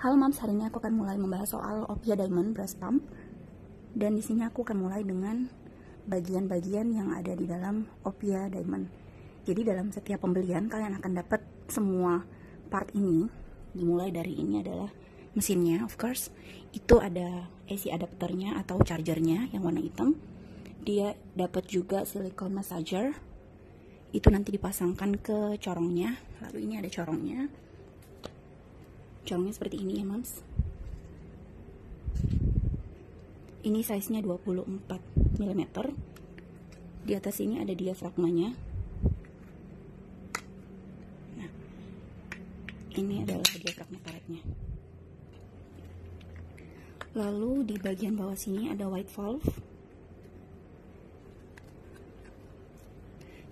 Halo Mams, hari ini aku akan mulai membahas soal Opia Diamond Breast Pump. Dan di sini aku akan mulai dengan bagian-bagian yang ada di dalam Opia Diamond. Jadi dalam setiap pembelian kalian akan dapat semua part ini. Dimulai dari ini adalah mesinnya, of course. Itu ada AC adapternya atau chargernya yang warna hitam. Dia dapat juga silicone massager. Itu nanti dipasangkan ke corongnya. Lalu ini ada corongnya. Corongnya seperti ini ya Mams. Ini size-nya 24 mm. Di atas ini ada diafragmanya. Nah, ini adalah diafragma karetnya. Lalu di bagian bawah sini ada white valve.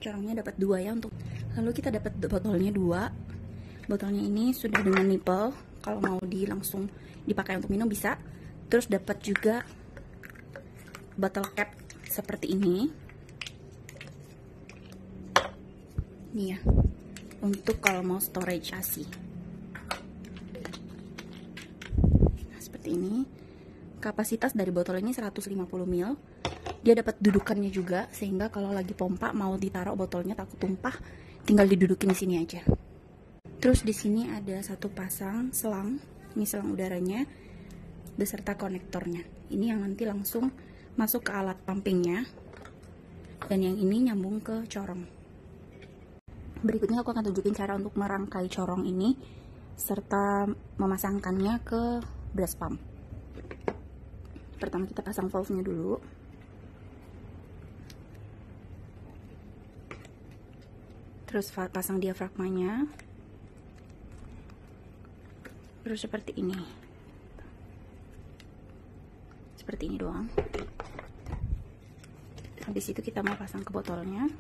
Corongnya dapat 2 ya untuk. Lalu kita dapat botolnya 2. Botolnya ini sudah dengan nipple, kalau mau langsung dipakai untuk minum bisa. Terus dapat juga bottle cap seperti ini. Nih ya, untuk kalau mau storage ASI. Nah, seperti ini. Kapasitas dari botol ini 150 ml. Dia dapat dudukannya juga, sehingga kalau lagi pompa mau ditaruh botolnya takut tumpah, tinggal didudukin di sini aja. Terus di sini ada satu pasang selang, ini selang udaranya, beserta konektornya. Ini yang nanti langsung masuk ke alat pumpingnya, dan yang ini nyambung ke corong. Berikutnya aku akan tunjukin cara untuk merangkai corong ini, serta memasangkannya ke breast pump. Pertama kita pasang valve-nya dulu. Terus pasang diafragmanya. Terus seperti ini. Seperti ini doang. Habis itu kita mau pasang ke botolnya.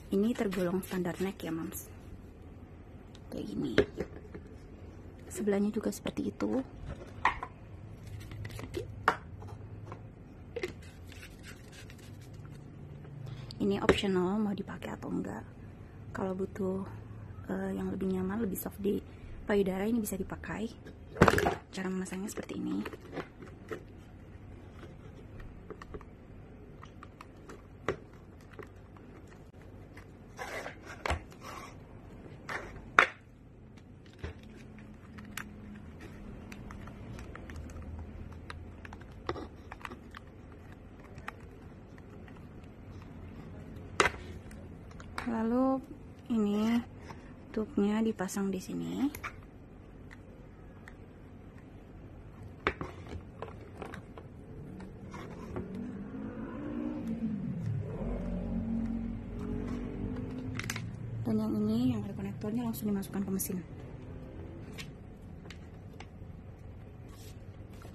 Ini tergolong standar neck ya Mams. Kayak gini. Sebelahnya juga seperti itu. Ini optional mau dipakai atau enggak. Kalau butuh yang lebih nyaman, lebih soft di payudara, ini bisa dipakai. Cara memasangnya seperti ini. Lalu ini tutupnya dipasang di sini. Dan yang ini yang ada konektornya langsung dimasukkan ke mesin.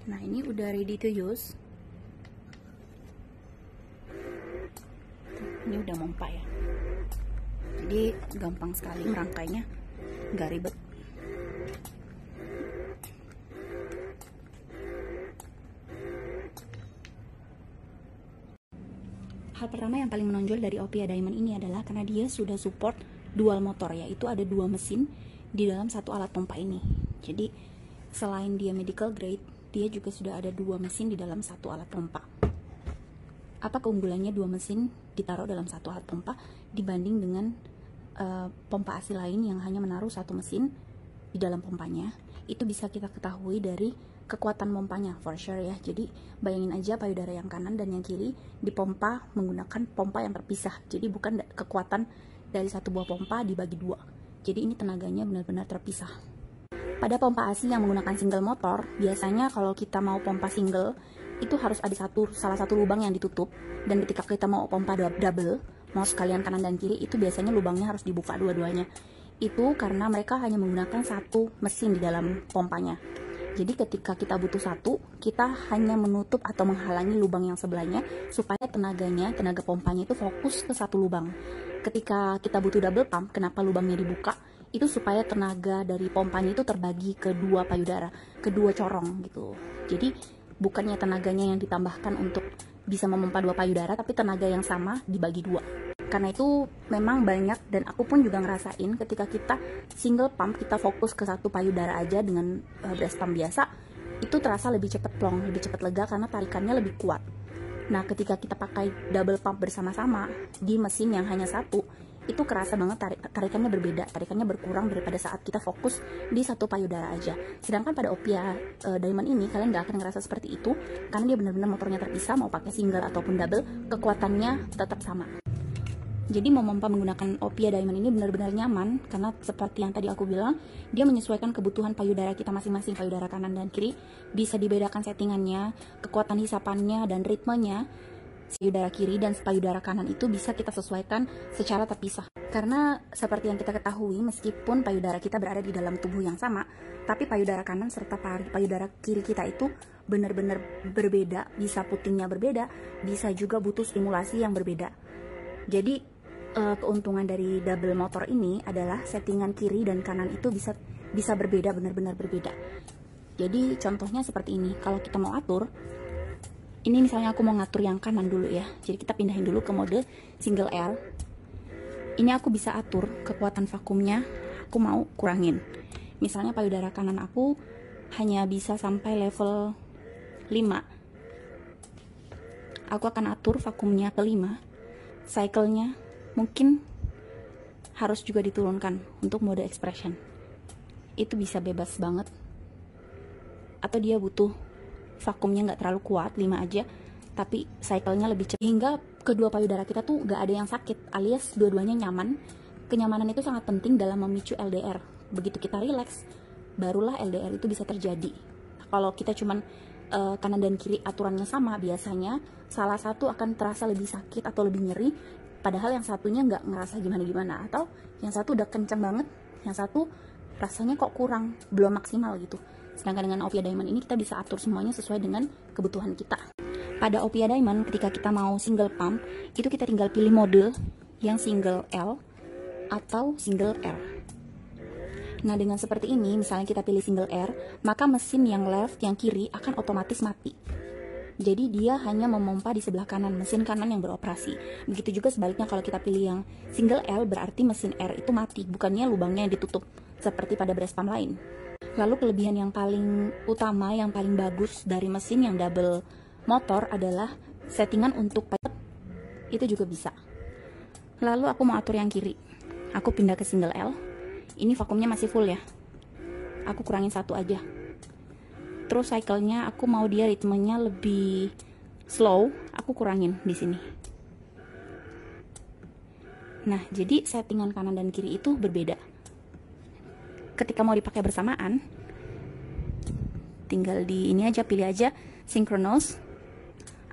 Nah, ini udah ready to use. Ini udah mompa ya. Jadi gampang sekali merangkainya, nggak ribet. Hal pertama yang paling menonjol dari Opia Diamond ini adalah karena dia sudah support dual motor, yaitu ada 2 mesin di dalam satu alat pompa ini. Jadi selain dia medical grade, dia juga sudah ada 2 mesin di dalam satu alat pompa. Apa keunggulannya 2 mesin ditaruh dalam satu alat pompa dibanding dengan pompa ASI lain yang hanya menaruh 1 mesin di dalam pompanya? Itu bisa kita ketahui dari kekuatan pompanya, for sure ya. Jadi bayangin aja payudara yang kanan dan yang kiri dipompa menggunakan pompa yang terpisah. Jadi bukan kekuatan dari satu buah pompa dibagi 2. Jadi ini tenaganya benar-benar terpisah. Pada pompa ASI yang menggunakan single motor, biasanya kalau kita mau pompa single itu harus ada salah satu lubang yang ditutup, dan ketika kita mau pompa double, mau sekalian kanan dan kiri, itu biasanya lubangnya harus dibuka dua-duanya. Itu karena mereka hanya menggunakan 1 mesin di dalam pompanya. Jadi ketika kita butuh 1, kita hanya menutup atau menghalangi lubang yang sebelahnya supaya tenaga pompanya itu fokus ke 1 lubang. Ketika kita butuh double pump, kenapa lubangnya dibuka? Itu supaya tenaga dari pompanya itu terbagi ke 2 payudara, ke 2 corong gitu. Jadi bukannya tenaganya yang ditambahkan untuk bisa memompa 2 payudara, tapi tenaga yang sama dibagi 2. Karena itu memang banyak, dan aku pun juga ngerasain ketika kita single pump, kita fokus ke satu payudara aja dengan breast pump biasa, itu terasa lebih cepat plong, lebih cepat lega karena tarikannya lebih kuat. Nah, ketika kita pakai double pump bersama-sama di mesin yang hanya satu, itu kerasa banget tarikannya berbeda, tarikannya berkurang daripada saat kita fokus di satu payudara aja. Sedangkan pada Opia Diamond ini kalian gak akan ngerasa seperti itu, karena dia benar-benar motornya terpisah, mau pakai single ataupun double, kekuatannya tetap sama. Jadi memompa menggunakan Opia Diamond ini benar-benar nyaman, karena seperti yang tadi aku bilang, dia menyesuaikan kebutuhan payudara kita masing-masing, payudara kanan dan kiri, bisa dibedakan settingannya, kekuatan hisapannya, dan ritmenya. Payudara kiri dan payudara kanan itu bisa kita sesuaikan secara terpisah. Karena seperti yang kita ketahui, meskipun payudara kita berada di dalam tubuh yang sama, tapi payudara kanan serta payudara kiri kita itu benar-benar berbeda, bisa putingnya berbeda, bisa juga butuh stimulasi yang berbeda. Jadi keuntungan dari double motor ini adalah settingan kiri dan kanan itu bisa berbeda, benar-benar berbeda. Jadi contohnya seperti ini, kalau kita mau atur, ini misalnya aku mau ngatur yang kanan dulu ya, jadi kita pindahin dulu ke mode single L. Ini aku bisa atur kekuatan vakumnya, aku mau kurangin. Misalnya payudara kanan aku hanya bisa sampai level 5, aku akan atur vakumnya ke 5. Cycle-nya mungkin harus juga diturunkan untuk mode expression. Itu bisa bebas banget. Atau dia butuh vakumnya nggak terlalu kuat, 5 aja, tapi cycle-nya lebih cepat, hingga kedua payudara kita tuh nggak ada yang sakit, alias dua-duanya nyaman. Kenyamanan itu sangat penting dalam memicu LDR. Begitu kita relax, barulah LDR itu bisa terjadi. Kalau kita cuman kanan dan kiri aturannya sama, biasanya salah satu akan terasa lebih sakit atau lebih nyeri, padahal yang satunya nggak ngerasa gimana-gimana, atau yang satu udah kenceng banget, yang satu rasanya kok kurang, belum maksimal gitu. Sedangkan dengan Opia Diamond ini kita bisa atur semuanya sesuai dengan kebutuhan kita. Pada Opia Diamond, ketika kita mau single pump, itu kita tinggal pilih mode yang single L atau single R. Nah, dengan seperti ini, misalnya kita pilih single R, maka mesin yang left, yang kiri akan otomatis mati. Jadi dia hanya memompa di sebelah kanan, mesin kanan yang beroperasi. Begitu juga sebaliknya, kalau kita pilih yang single L, berarti mesin R itu mati, bukannya lubangnya yang ditutup, seperti pada breast pump lain. Lalu kelebihan yang paling utama, yang paling bagus dari mesin yang double motor adalah settingan untuk pilot itu juga bisa. Lalu aku mau atur yang kiri, aku pindah ke single L. Ini vakumnya masih full ya, aku kurangin 1 aja. Terus cycle-nya aku mau dia ritmenya lebih slow, aku kurangin di sini. Nah, jadi settingan kanan dan kiri itu berbeda. Ketika mau dipakai bersamaan, tinggal di ini aja, pilih aja synchronous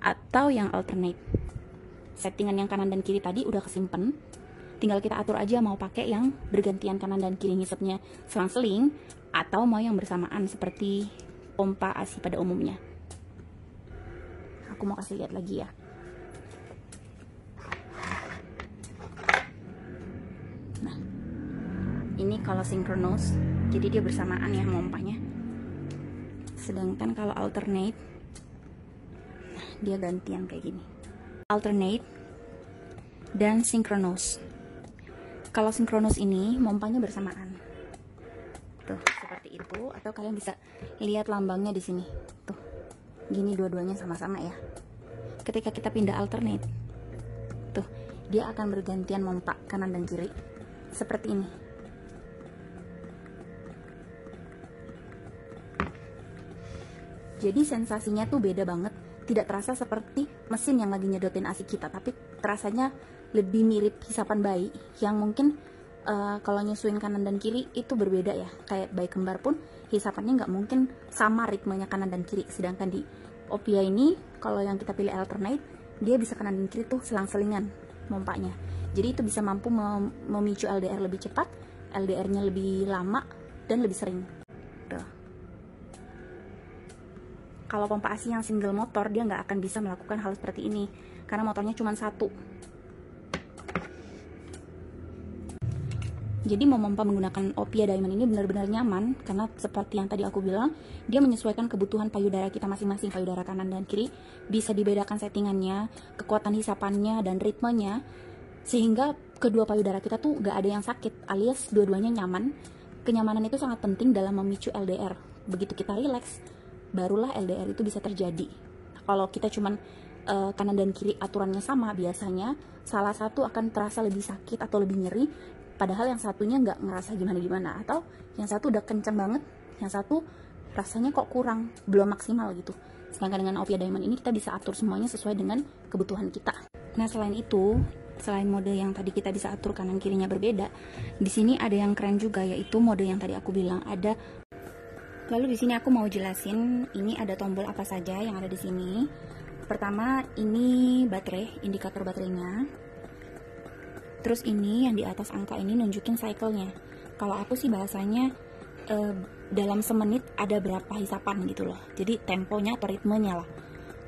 atau yang alternate. Settingan yang kanan dan kiri tadi udah kesimpan, tinggal kita atur aja mau pakai yang bergantian kanan dan kiri ngisepnya selang-seling, atau mau yang bersamaan seperti pompa ASI pada umumnya. Aku mau kasih lihat lagi ya. Nah, ini kalau synchronous, jadi dia bersamaan ya mompanya. Sedangkan kalau alternate, nah, dia gantian kayak gini. Alternate dan synchronous. Kalau synchronous ini mompanya bersamaan. Tuh, seperti itu, atau kalian bisa lihat lambangnya di sini. Tuh. Gini dua-duanya sama-sama ya. Ketika kita pindah alternate, tuh, dia akan bergantian mompa kanan dan kiri. Seperti ini. Jadi sensasinya tuh beda banget, tidak terasa seperti mesin yang lagi nyedotin ASI kita, tapi terasanya lebih mirip hisapan bayi yang mungkin kalau nyusuin kanan dan kiri itu berbeda ya. Kayak bayi kembar pun hisapannya nggak mungkin sama ritmenya kanan dan kiri. Sedangkan di Opia ini, kalau yang kita pilih alternate, dia bisa kanan dan kiri tuh selang-selingan mompanya. Jadi itu bisa mampu memicu LDR lebih cepat, LDR-nya lebih lama, dan lebih sering. Tuh. Kalau pompa ASI yang single motor, dia nggak akan bisa melakukan hal seperti ini, karena motornya cuma satu. Jadi memompa menggunakan Opia Diamond ini benar-benar nyaman, karena seperti yang tadi aku bilang, dia menyesuaikan kebutuhan payudara kita masing-masing, payudara kanan dan kiri, bisa dibedakan settingannya, kekuatan hisapannya, dan ritmenya. sehingga kedua payudara kita tuh gak ada yang sakit, alias dua-duanya nyaman. Kenyamanan itu sangat penting dalam memicu LDR. Begitu kita rileks, barulah LDR itu bisa terjadi. Kalau kita cuman kanan dan kiri aturannya sama, biasanya salah satu akan terasa lebih sakit atau lebih nyeri, padahal yang satunya nggak ngerasa gimana-gimana, atau yang satu udah kenceng banget, yang satu rasanya kok kurang, belum maksimal gitu. Sedangkan dengan Opia Diamond ini kita bisa atur semuanya sesuai dengan kebutuhan kita. Nah, selain itu, selain mode yang tadi kita bisa atur kanan kirinya berbeda, di sini ada yang keren juga, yaitu mode yang tadi aku bilang ada. Lalu di sini aku mau jelasin ini ada tombol apa saja yang ada di sini. Pertama, ini baterai, indikator baterainya. Terus ini yang di atas angka ini nunjukin cycle-nya. Kalau aku sih bahasanya dalam semenit ada berapa hisapan gitu loh. Jadi temponya atau ritmenya lah.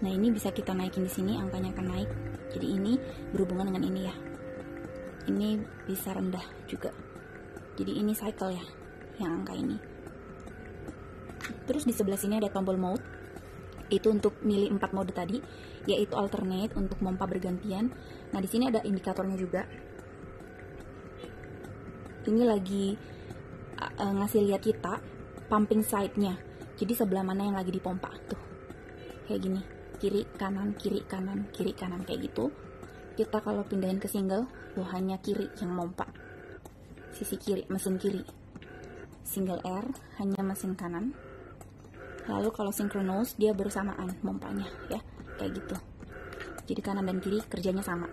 Nah, ini bisa kita naikin di sini, angkanya akan naik. Jadi ini berhubungan dengan ini ya. Ini bisa rendah juga. Jadi ini cycle ya, yang angka ini. Terus di sebelah sini ada tombol mode. Itu untuk milih 4 mode tadi, yaitu alternate untuk pompa bergantian. Nah, di sini ada indikatornya juga. Ini lagi ngasih lihat kita pumping side-nya. Jadi sebelah mana yang lagi dipompa tuh. Kayak gini, kiri kanan kiri kanan kiri kanan kayak gitu. Kita kalau pindahin ke single, tuh hanya kiri yang pompa. Sisi kiri, mesin kiri. Single R hanya mesin kanan. Lalu kalau synchronous dia bersamaan pompanya ya, kayak gitu. Jadi kanan dan kiri kerjanya sama.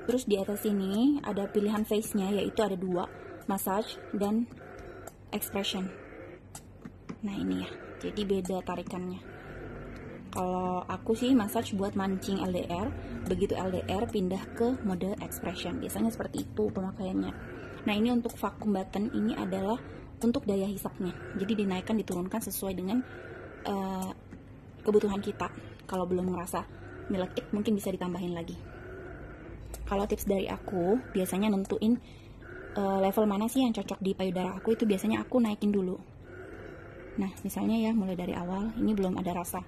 Terus di atas sini ada pilihan phase-nya, yaitu ada 2, massage dan expression. Nah ini ya, jadi beda tarikannya. Kalau aku sih massage buat mancing LDR, begitu LDR pindah ke mode expression. Biasanya seperti itu pemakaiannya. Nah ini untuk vacuum button ini adalah untuk daya hisapnya, jadi dinaikkan diturunkan sesuai dengan kebutuhan kita. Kalau belum ngerasa milk it, mungkin bisa ditambahin lagi. Kalau tips dari aku, biasanya nentuin level mana sih yang cocok di payudara aku, itu biasanya aku naikin dulu. Nah misalnya ya, mulai dari awal ini belum ada rasa,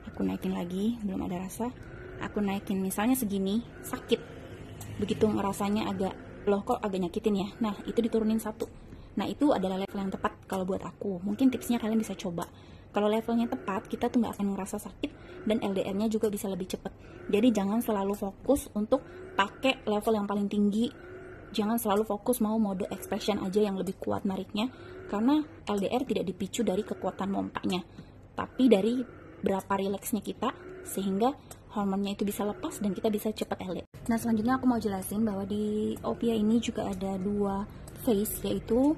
aku naikin lagi, belum ada rasa, aku naikin misalnya segini, sakit. Begitu ngerasanya agak, loh kok agak nyakitin ya, nah itu diturunin 1. Nah itu adalah level yang tepat kalau buat aku. Mungkin tipsnya kalian bisa coba. Kalau levelnya tepat, kita tuh nggak akan ngerasa sakit dan LDR-nya juga bisa lebih cepat. Jadi jangan selalu fokus untuk pakai level yang paling tinggi. Jangan selalu fokus mau mode expression aja yang lebih kuat nariknya, karena LDR tidak dipicu dari kekuatan pompanya, tapi dari berapa rileksnya kita, sehingga hormonnya itu bisa lepas dan kita bisa cepat LDR. Nah selanjutnya aku mau jelasin bahwa di Opia ini juga ada 2 phase, yaitu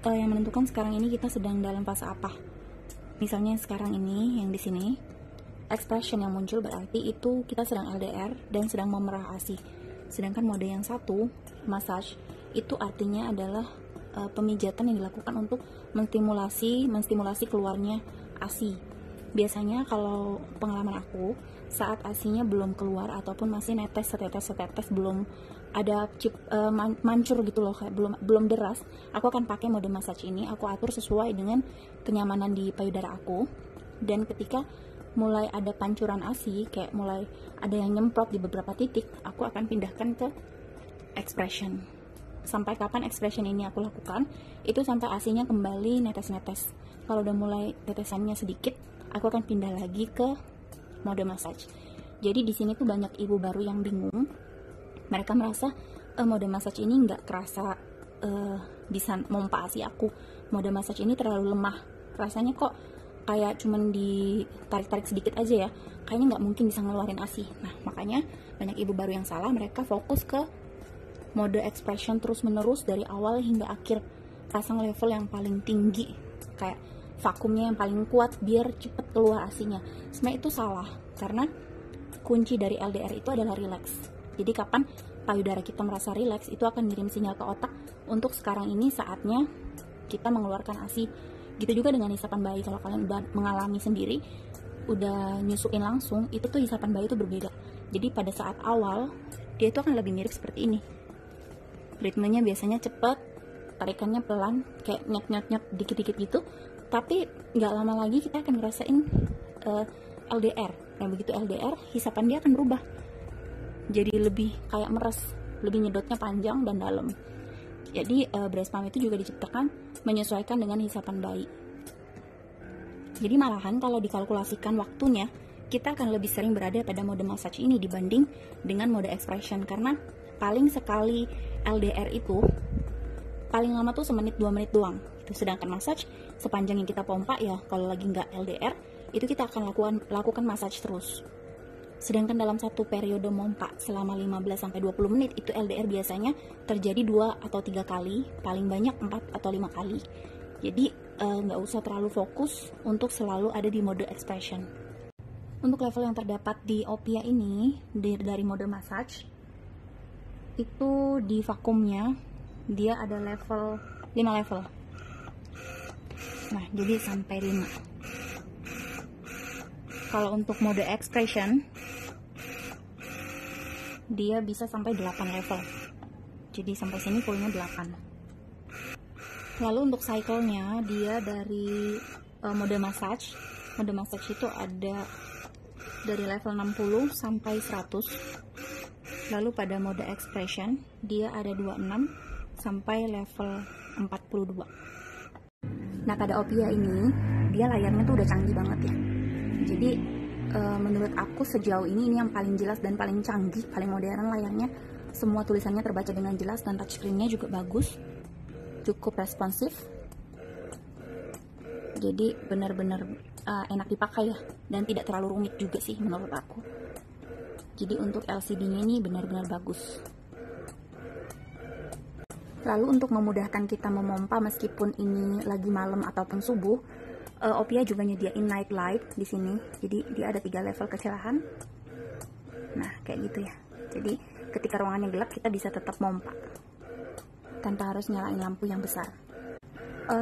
yang menentukan sekarang ini kita sedang dalam fase apa. Misalnya sekarang ini yang di sini expression yang muncul berarti itu kita sedang LDR dan sedang memerah ASI. Sedangkan mode yang satu, massage, itu artinya adalah pemijatan yang dilakukan untuk menstimulasi keluarnya ASI. Biasanya kalau pengalaman aku, saat ASINya belum keluar ataupun masih netes setetes belum ada mancur gitu loh, kayak belum deras, aku akan pakai mode massage ini. Aku atur sesuai dengan kenyamanan di payudara aku, dan ketika mulai ada pancuran ASI, kayak mulai ada yang nyemprot di beberapa titik, aku akan pindahkan ke expression. Sampai kapan expression ini aku lakukan? Itu sampai ASINya kembali netes-netes. Kalau udah mulai tetesannya sedikit, aku akan pindah lagi ke mode massage. Jadi di sini tuh banyak ibu baru yang bingung. Mereka merasa mode massage ini nggak kerasa bisa mompa ASI aku. Mode massage ini terlalu lemah. Rasanya kok kayak cuman ditarik-tarik sedikit aja ya. Kayaknya nggak mungkin bisa ngeluarin ASI. Nah makanya banyak ibu baru yang salah. Mereka fokus ke mode expression terus-menerus dari awal hingga akhir. Pasang level yang paling tinggi, kayak vakumnya yang paling kuat biar cepet keluar ASINya. Sebenarnya itu salah, karena kunci dari LDR itu adalah relax. Jadi kapan payudara kita merasa relax, itu akan ngirim sinyal ke otak untuk sekarang ini saatnya kita mengeluarkan ASI. Gitu juga dengan hisapan bayi. Kalau kalian udah mengalami sendiri, udah nyusuin langsung, itu tuh hisapan bayi itu berbeda. Jadi pada saat awal dia itu akan lebih mirip seperti ini. Ritmenya biasanya cepat, tarikannya pelan, kayak nyot-nyot dikit-dikit gitu. Tapi nggak lama lagi kita akan ngerasain LDR. Nah begitu LDR, hisapan dia akan berubah. jadi lebih kayak meres, lebih nyedotnya panjang dan dalam. Jadi breast pump itu juga diciptakan menyesuaikan dengan hisapan bayi. Jadi malahan kalau dikalkulasikan waktunya, kita akan lebih sering berada pada mode massage ini dibanding dengan mode expression, karena paling sekali LDR itu paling lama tuh semenit 2 menit doang. Sedangkan massage sepanjang yang kita pompa ya, kalau lagi nggak LDR itu kita akan lakukan massage terus. Sedangkan dalam satu periode mompa selama 15-20 menit itu LDR biasanya terjadi 2 atau 3 kali, paling banyak 4 atau 5 kali. Jadi nggak usah terlalu fokus untuk selalu ada di mode expression. Untuk level yang terdapat di Opia ini dari mode massage itu di vakumnya dia ada 5 level. Nah, jadi sampai 5. Kalau untuk mode expression dia bisa sampai 8 level. Jadi sampai sini fullnya 8. Lalu untuk cycle-nya dia dari mode massage itu ada dari level 60 sampai 100. Lalu pada mode expression dia ada 26 sampai level 42. Nah, pada Opia ini dia layarnya tuh udah canggih banget ya. Jadi menurut aku sejauh ini yang paling jelas dan paling canggih, paling modern layarnya. Semua tulisannya terbaca dengan jelas dan touchscreen-nya juga bagus, cukup responsif. Jadi benar-benar enak dipakai ya, dan tidak terlalu rumit juga sih menurut aku. Jadi untuk LCD-nya ini benar-benar bagus. Lalu untuk memudahkan kita memompa meskipun ini lagi malam ataupun subuh, Opia juga nyediain night light di sini. Jadi dia ada 3 level kecerahan. Nah, kayak gitu ya. Jadi ketika ruangannya gelap kita bisa tetap mompa tanpa harus nyalain lampu yang besar.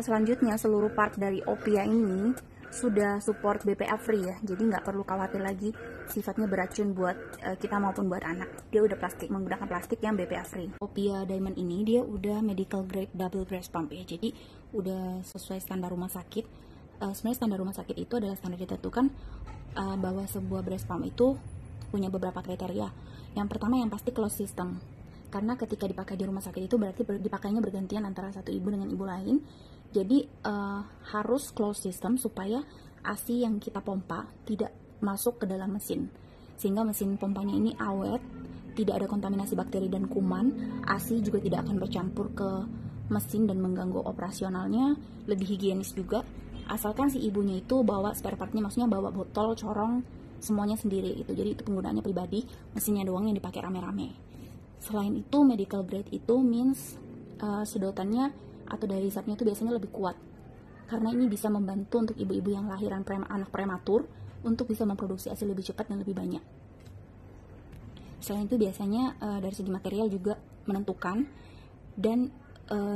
Selanjutnya seluruh part dari Opia ini sudah support BPA free ya, jadi nggak perlu khawatir lagi sifatnya beracun buat kita maupun buat anak. Dia udah menggunakan plastik yang BPA free. Opia Diamond ini dia udah medical grade double breast pump ya, jadi udah sesuai standar rumah sakit. Sebenarnya standar rumah sakit itu adalah standar ditentukan bahwa sebuah breast pump itu punya beberapa kriteria. Yang pertama yang pasti closed system, karena ketika dipakai di rumah sakit itu berarti dipakainya bergantian antara satu ibu dengan ibu lain. Jadi harus closed system supaya ASI yang kita pompa tidak masuk ke dalam mesin, sehingga mesin pompanya ini awet, tidak ada kontaminasi bakteri dan kuman. ASI juga tidak akan bercampur ke mesin dan mengganggu operasionalnya. Lebih higienis juga, asalkan si ibunya itu bawa spare partnya, maksudnya bawa botol, corong, semuanya sendiri itu. Jadi itu penggunaannya pribadi, mesinnya doang yang dipakai rame-rame. Selain itu medical grade itu means sedotannya atau dari hisapnya itu biasanya lebih kuat, karena ini bisa membantu untuk ibu-ibu yang lahiran anak prematur untuk bisa memproduksi ASI lebih cepat dan lebih banyak. Selain itu biasanya dari segi material juga menentukan, dan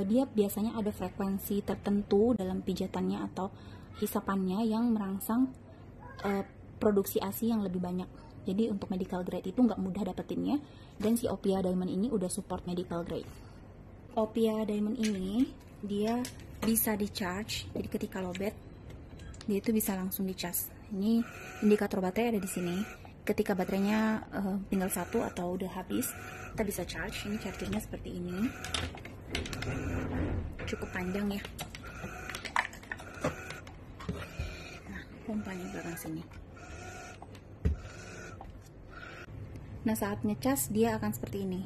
dia biasanya ada frekuensi tertentu dalam pijatannya atau hisapannya yang merangsang produksi ASI yang lebih banyak. Jadi untuk medical grade itu nggak mudah dapetinnya, dan si Opia Diamond ini udah support medical grade. Opia Diamond ini dia bisa di charge, jadi ketika lowbat dia itu bisa langsung di charge. Ini indikator baterai ada di sini. Ketika baterainya tinggal 1 atau udah habis, kita bisa charge. Ini chargernya seperti ini, cukup panjang ya. Nah, pompanya belakang sini. Nah, saat ngecas dia akan seperti ini.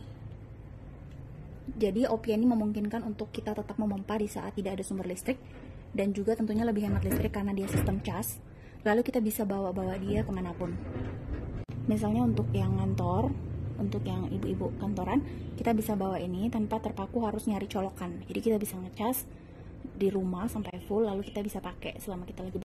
Jadi Opia ini memungkinkan untuk kita tetap memompa di saat tidak ada sumber listrik, dan juga tentunya lebih hemat listrik karena dia sistem cas. Lalu kita bisa bawa-bawa dia kemanapun. Misalnya untuk yang ngantor, untuk yang ibu-ibu kantoran, kita bisa bawa ini tanpa terpaku harus nyari colokan. Jadi kita bisa ngecas di rumah sampai full, lalu kita bisa pakai selama kita lagi